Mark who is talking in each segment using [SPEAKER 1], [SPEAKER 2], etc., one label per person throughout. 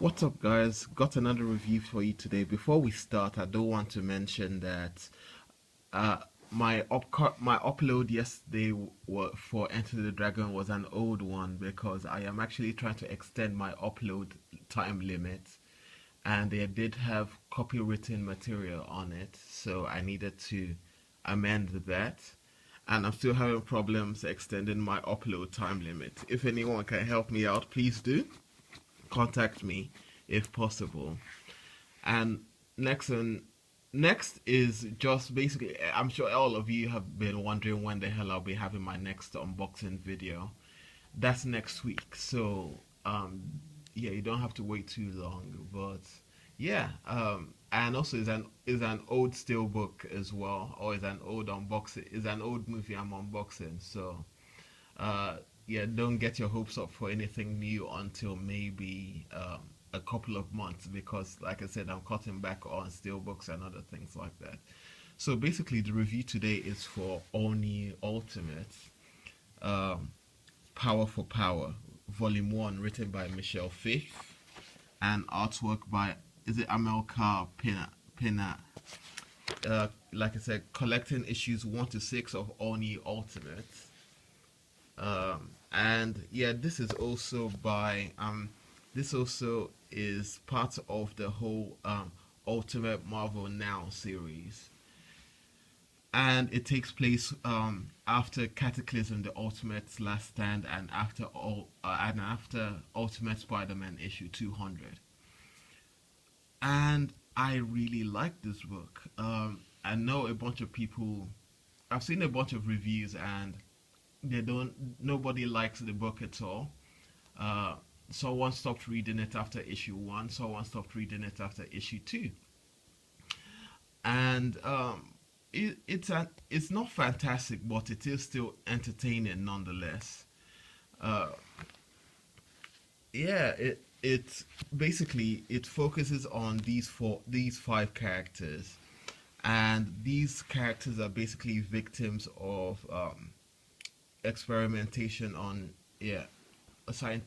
[SPEAKER 1] What's up, guys? Got another review for you today. Before we start, I do want to mention that uh, my upload yesterday for Enter the Dragon was an old one because I am actually trying to extend my upload time limit, and they did have copywritten material on it, so I needed to amend that. And I'm still having problems extending my upload time limit. If anyone can help me out, please do contact me if possible. And next and next is just basically, I'm sure all of you have been wondering when the hell I'll be having my next unboxing video. That's next week. So yeah, you don't have to wait too long. But yeah, and also is an old steelbook as well, or is an old unboxing, is an old movie I'm unboxing. So uh, yeah, don't get your hopes up for anything new until maybe a couple of months because, like I said, I'm cutting back on steelbooks and other things like that. So basically, the review today is for Oni Ultimate, um, Power for Power, Volume 1, written by Michelle Fifth, and artwork by, is it Amelka Pina? Like I said, collecting issues 1 to 6 of Oni Ultimate. And yeah, this also is part of the whole Ultimate Marvel Now series, and it takes place after Cataclysm, the Ultimate's Last Stand, and after Ultimate Spider-Man issue 200. And I really like this book. I know a bunch of people. I've seen a bunch of reviews, and they don't. Nobody likes the book at all. Uh, Someone stopped reading it after issue 1. Someone stopped reading it after issue 2. And it's not fantastic, but it is still entertaining nonetheless. Uh, yeah, it basically it focuses on these five characters, and these characters are basically victims of experimentation on, yeah, a science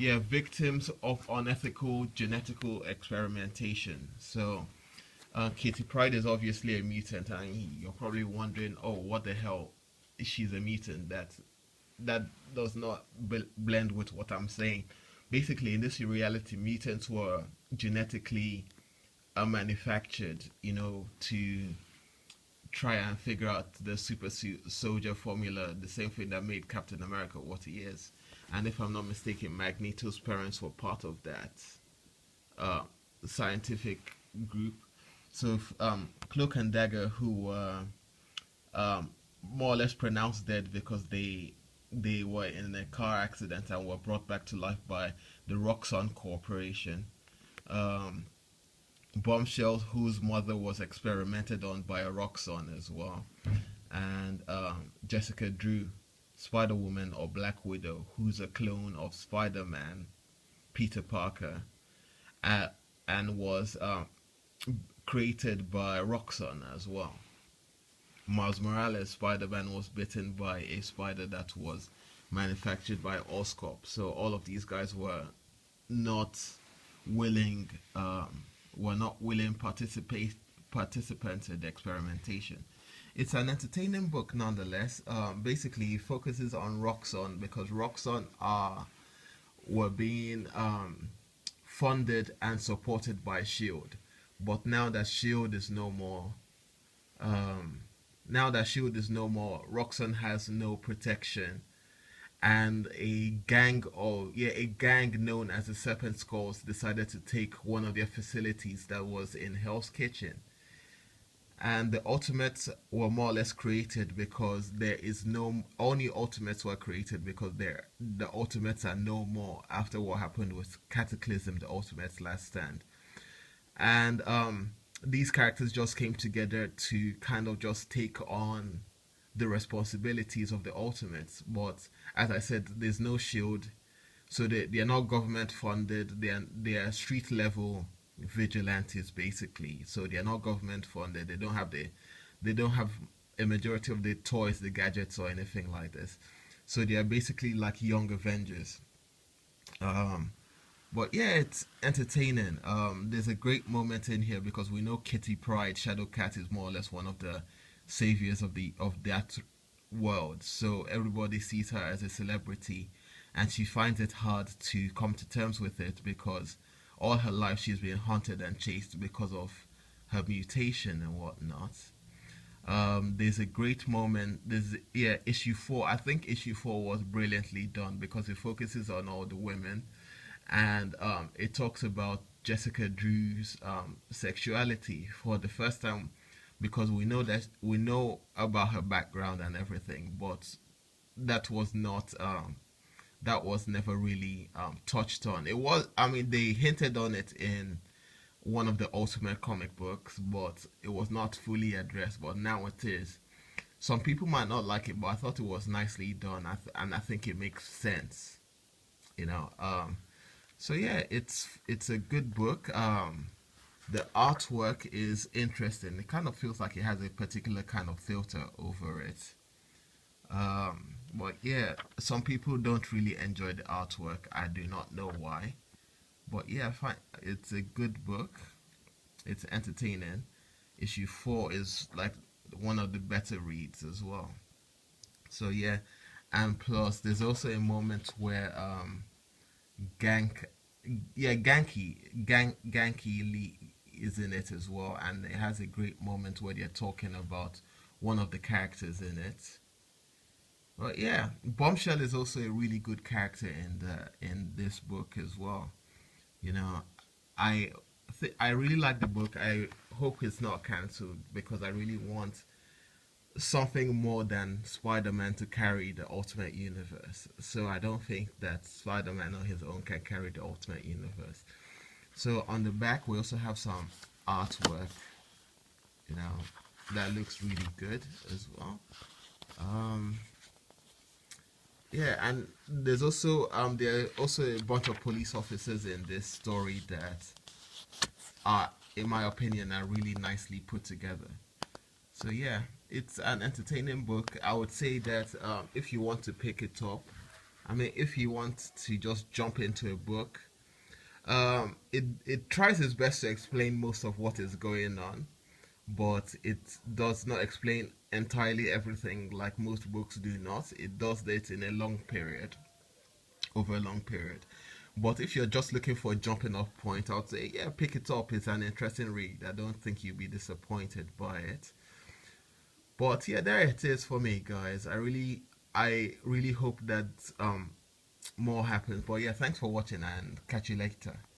[SPEAKER 1] yeah, victims of unethical genetical experimentation. So Kitty Pride is obviously a mutant, and you're probably wondering, oh, what the hell? She's a mutant. That does not blend with what I'm saying. Basically, in this reality, mutants were genetically manufactured, to try and figure out the super soldier formula, the same thing that made Captain America what he is. And if I'm not mistaken, Magneto's parents were part of that uh, scientific group. So Cloak and Dagger, who were um, more or less pronounced dead because they were in a car accident and were brought back to life by the Roxxon Corporation. Um, Bombshell, whose mother was experimented on by a Roxxon as well, and Jessica Drew, Spider Woman or Black Widow, who's a clone of Spider Man, Peter Parker, uh, and was created by Roxxon as well. Miles Morales, Spider Man, was bitten by a spider that was manufactured by Oscorp. So all of these guys not willing were not willing participants in the experimentation. It's an entertaining book nonetheless. Basically, it focuses on Roxxon because Roxxon were being funded and supported by Shield, but um, now that Shield is no more, Roxxon has no protection, and a gang known as the Serpent Skulls decided to take one of their facilities that was in Hell's Kitchen. And the Ultimates were more or less created because there is no only Ultimates were created because the Ultimates are no more after what happened with Cataclysm, the Ultimates Last Stand. And these characters just came together to kind of just take on the responsibilities of the Ultimates. But as I said, there's no shield, so they are not government funded. They are street level vigilantes basically. So they are not government funded. They don't have a majority of the toys, the gadgets, or anything like this. So they are basically like young Avengers. Um, But yeah, it's entertaining. There's a great moment in here because we know Kitty Pride, Shadowcat, is more or less one of the saviors of that world. So everybody sees her as a celebrity, and she finds it hard to come to terms with it because all her life she's been hunted and chased because of her mutation and whatnot. There's a great moment. There's yeah, issue four. I think issue four was brilliantly done because it focuses on all the women, and it talks about Jessica Drew's sexuality for the first time because we know about her background and everything, but that was not that was never really touched on. It was, I mean, they hinted on it in one of the Ultimate comic books, but it was not fully addressed. But now it is. Some people might not like it, but I thought it was nicely done, and I think it makes sense. You know. So yeah, it's a good book. The artwork is interesting. It kind of feels like it has a particular kind of filter over it. But yeah, some people don't really enjoy the artwork. I do not know why. But yeah, fine. It's a good book. It's entertaining. Issue four is like one of the better reads as well. So yeah, and plus there's also a moment where Gank, yeah, Ganky Lee is in it as well, and it has a great moment where they're talking about one of the characters in it. But yeah, Bombshell is also a really good character in this book as well. You know, I I really like the book. I hope it's not cancelled because I really want something more than Spider-Man to carry the Ultimate Universe. So I don't think that Spider-Man on his own can carry the Ultimate Universe. So on the back we also have some artwork, you know, that looks really good as well. Um, yeah, and there are also a bunch of police officers in this story that are, in my opinion, are really nicely put together. So yeah, it's an entertaining book. I would say that if you want to pick it up, I mean, if you want to just jump into a book, it tries its best to explain most of what is going on, but it does not explain entirely everything like most books do not. It does that in a long period, over a long period. But if you're just looking for a jumping off point, I would say, yeah, pick it up. It's an interesting read. I don't think you'll be disappointed by it. But yeah, there it is for me, guys. I really hope that more happens. But yeah, thanks for watching and catch you later.